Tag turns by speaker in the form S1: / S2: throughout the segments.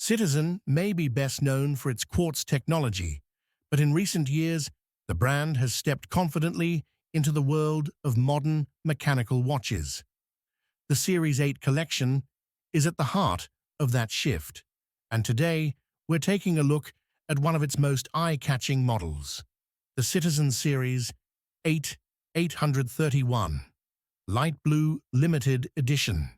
S1: Citizen may be best known for its quartz technology, but in recent years, the brand has stepped confidently into the world of modern mechanical watches. The Series 8 collection is at the heart of that shift, and today we're taking a look at one of its most eye-catching models, the Citizen Series 8 831 Light Blue Limited Edition.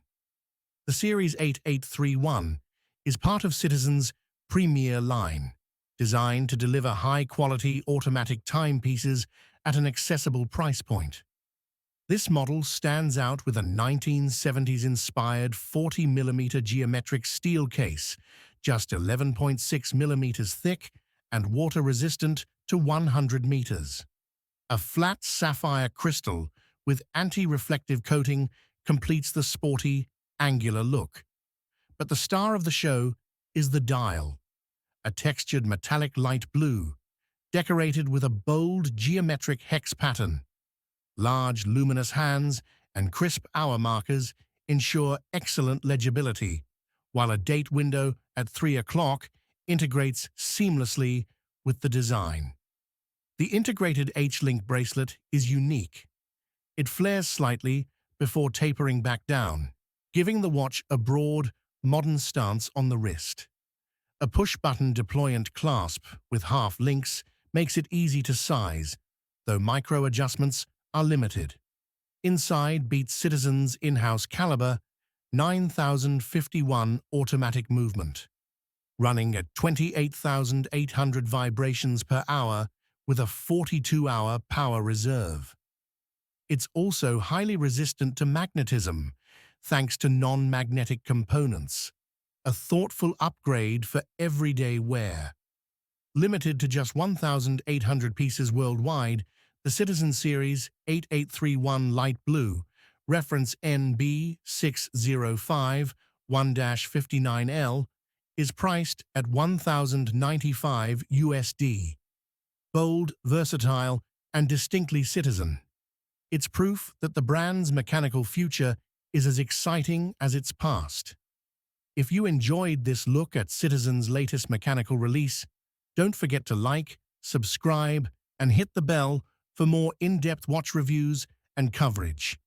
S1: The Series 8831 is part of Citizen's premier line, designed to deliver high-quality automatic timepieces at an accessible price point. This model stands out with a 1970s-inspired 40mm geometric steel case, just 11.6 millimeters thick and water-resistant to 100 meters. A flat sapphire crystal with anti-reflective coating completes the sporty, angular look. But the star of the show is the dial, a textured metallic light blue, decorated with a bold geometric hex pattern. Large luminous hands and crisp hour markers ensure excellent legibility, while a date window at 3 o'clock integrates seamlessly with the design. The integrated H-link bracelet is unique. It flares slightly before tapering back down, giving the watch a broad, modern stance on the wrist. A push-button deployant clasp with half links makes it easy to size, though micro-adjustments are limited. Inside beats Citizen's in-house caliber 9051 automatic movement, running at 28,800 vibrations per hour with a 42-hour power reserve. It's also highly resistant to magnetism, thanks to non-magnetic components, a thoughtful upgrade for everyday wear. Limited to just 1,800 pieces worldwide, the Citizen Series 8831 Light Blue, reference NB6051-59L, is priced at $1,095 USD. Bold, versatile, and distinctly Citizen. It's proof that the brand's mechanical future is as exciting as its past. If you enjoyed this look at Citizen's latest mechanical release, don't forget to like, subscribe, and hit the bell for more in-depth watch reviews and coverage.